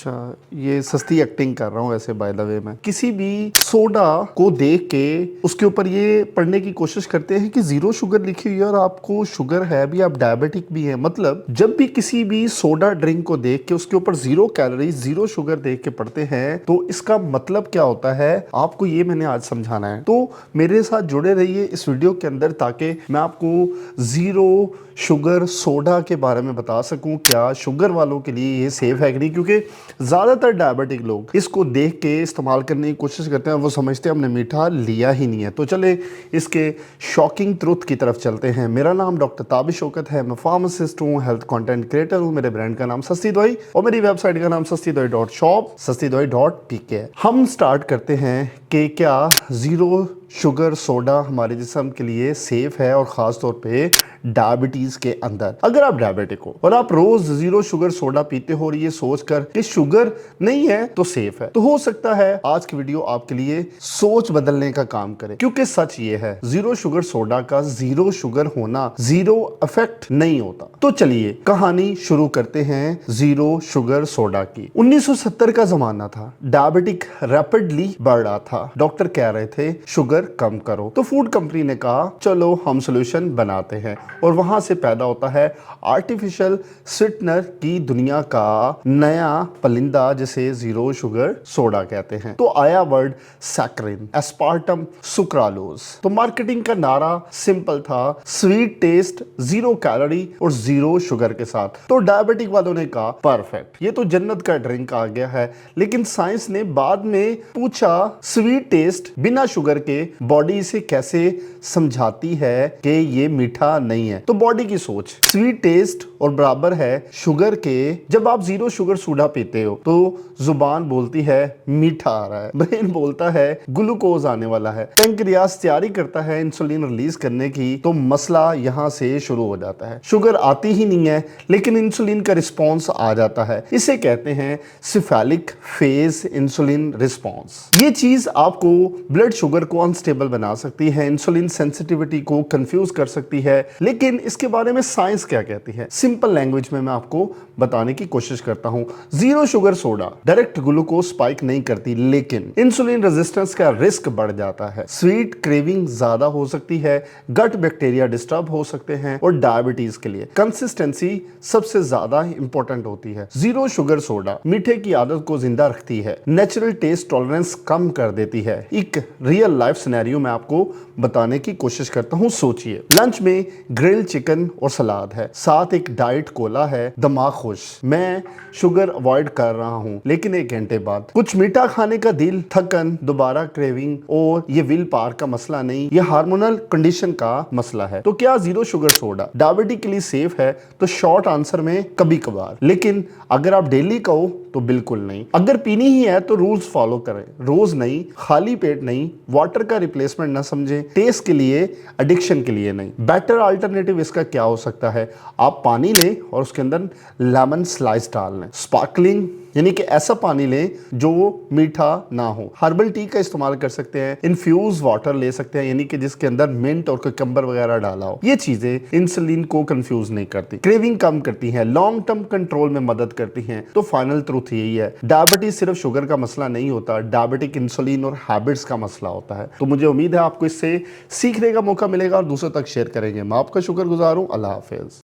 अच्छा, ये सस्ती एक्टिंग कर रहा हूँ वैसे बाय द वे में। किसी भी सोडा को देख के उसके ऊपर ये पढ़ने की कोशिश करते हैं कि जीरो शुगर लिखी हुई है और आपको शुगर है भी, आप डायबिटिक भी है। मतलब जब भी किसी भी सोडा ड्रिंक को देख के उसके ऊपर 0 कैलोरीज 0 शुगर देख के पढ़ते हैं तो इसका मतलब क्या होता है, आपको ये मैंने आज समझाना है। तो मेरे साथ जुड़े रहिए इस वीडियो के अंदर ताकि मैं आपको जीरो शुगर सोडा के बारे में बता सकूं, क्या शुगर वालों के लिए ये सेफ है कि नहीं। क्योंकि ज़्यादातर डायबिटिक लोग इसको देख के इस्तेमाल करने की कोशिश करते हैं, वो समझते हैं हमने मीठा लिया ही नहीं है। तो चले इसके शॉकिंग ट्रुथ की तरफ चलते हैं। मेरा नाम डॉक्टर ताबिश शौकत है, मैं फार्मासिस्ट हूँ, हेल्थ कंटेंट क्रिएटर हूँ। मेरे ब्रांड का नाम सस्ती दवाई और मेरी वेबसाइट का नाम sastidawai.shop, sastidawai.pk है। हम स्टार्ट करते हैं कि क्या ज़ीरो शुगर सोडा हमारे जिस्म के लिए सेफ है, और ख़ास तौर पे डायबिटीज़ के अंदर। अगर आप डायबिटिक हो और आप रोज़ ज़ीरो शुगर सोडा पीते हो और ये सोचकर कि शुगर नहीं है तो सेफ है, तो हो सकता है आज की वीडियो आपके लिए सोच बदलने का काम करे। क्योंकि सच ये है, ज़ीरो शुगर सोडा का ज़ीरो शुगर होना ज़ीरो इफेक्ट नहीं होता। तो चलिए कहानी शुरू करते हैं ज़ीरो शुगर सोडा की। 1970 का ज़माना था, डायबिटिक रैपिडली बढ़ रहा था। डॉक्टर कह रहे थे शुगर कम करो, तो फूड कंपनी ने कहा चलो हम सॉल्यूशन बनाते हैं, और वहां से पैदा होता है आर्टिफिशियल स्वीटनर की दुनिया का नया परिंदा जिसे जीरो शुगर सोडा कहते हैं। तो आया वर्ड सैकरिन, एस्पार्टम, सुक्रालोज। तो मार्केटिंग का नारा सिंपल था, स्वीट टेस्ट, जीरो कैलोरी और जीरो शुगर के साथ। तो डायबिटिक वालों ने कहा परफेक्ट, ये तो जन्नत का ड्रिंक आ गया है। लेकिन साइंस ने बाद में पूछा स्वीट टेस्ट बिना शुगर के बॉडी इसे कैसे समझाती है कि ये मीठा नहीं है। तो बॉडी की सोच स्वीट टेस्ट और बराबर है शुगर के। जब आप जीरो शुगर सोडा पीते हो तो जुबान बोलती है मीठा आ रहा है, ब्रेन बोलता है ग्लूकोज आने वाला है, पैंक्रियास तैयारी करता है इंसुलिन रिलीज करने की। तो मसला यहां से शुरू हो जाता है, शुगर आती ही नहीं है लेकिन इंसुलिन का रिस्पॉन्स आ जाता है। इसे कहते हैं सिफेलिक फेज इंसुलिन रिस्पॉन्स। ये चीज आपको ब्लड शुगर को अनस्टेबल बना सकती है, इंसुलिन सेंसिटिविटी को कंफ्यूज कर सकती है। लेकिन इसके बारे में साइंस क्या कहती है, सिंपल लैंग्वेज में मैं आपको बताने की कोशिश करता हूं। Zero sugar soda direct glucose spike नहीं करती, लेकिन इंसुलिन रेजिस्टेंस का रिस्क बढ़ जाता है, स्वीट क्रेविंग ज्यादा हो सकती है, गट बैक्टीरिया डिस्टर्ब हो सकते हैं, और डायबिटीज के लिए कंसिस्टेंसी सबसे ज्यादा इंपॉर्टेंट होती है। जीरो शुगर सोडा मीठे की आदत को जिंदा रखती है, नेचुरल टेस्ट टॉलरेंस कम कर देती है। एक रियल लाइफ सिनेरियो में आपको बताने की कोशिश करता हूं। सोचिए लंच में ग्रिल चिकन और सलाद है, साथ एक डाइट कोला है, दिमाग खुश, मैं शुगर अवॉइड कर रहा हूं। लेकिन 1 घंटे बाद कुछ मीठा खाने का दिल, थकन, दोबारा क्रेविंग, और ये विल पावर का मसला नहीं, ये हार्मोनल कंडीशन का मसला है। तो क्या जीरो शुगर सोडा डायबिटिक के लिए सेफ है? तो शॉर्ट आंसर में कभी कभार, लेकिन अगर आप डेली कहो तो बिल्कुल नहीं। अगर पीनी ही है तो रूल्स फॉलो करें, रोज नहीं, खाली पेट नहीं, वाटर का रिप्लेसमेंट ना समझें, टेस्ट के लिए, एडिक्शन के लिए नहीं। बेटर अल्टरनेटिव इसका क्या हो सकता है, आप पानी लें और उसके अंदर लेमन स्लाइस डाल लें, स्पार्कलिंग यानी कि ऐसा पानी लें जो मीठा ना हो। हर्बल टी का इस्तेमाल कर सकते हैं, इन्फ्यूज वाटर ले सकते हैं यानी कि जिसके अंदर मिंट और कुकम्बर वगैरह डाला हो। ये चीजें इंसुलिन को कंफ्यूज नहीं करती, क्रेविंग कम करती हैं, लॉन्ग टर्म कंट्रोल में मदद करती हैं। तो फाइनल ट्रूथ यही है, डायबिटीज सिर्फ शुगर का मसला नहीं होता, डायबिटिक इंसुलिन और हैबिट्स का मसला होता है। तो मुझे उम्मीद है आपको इससे सीखने का मौका मिलेगा और दूसरों तक शेयर करेंगे। मैं आपका शुक्रगुजार हूं। अल्लाह हाफिज।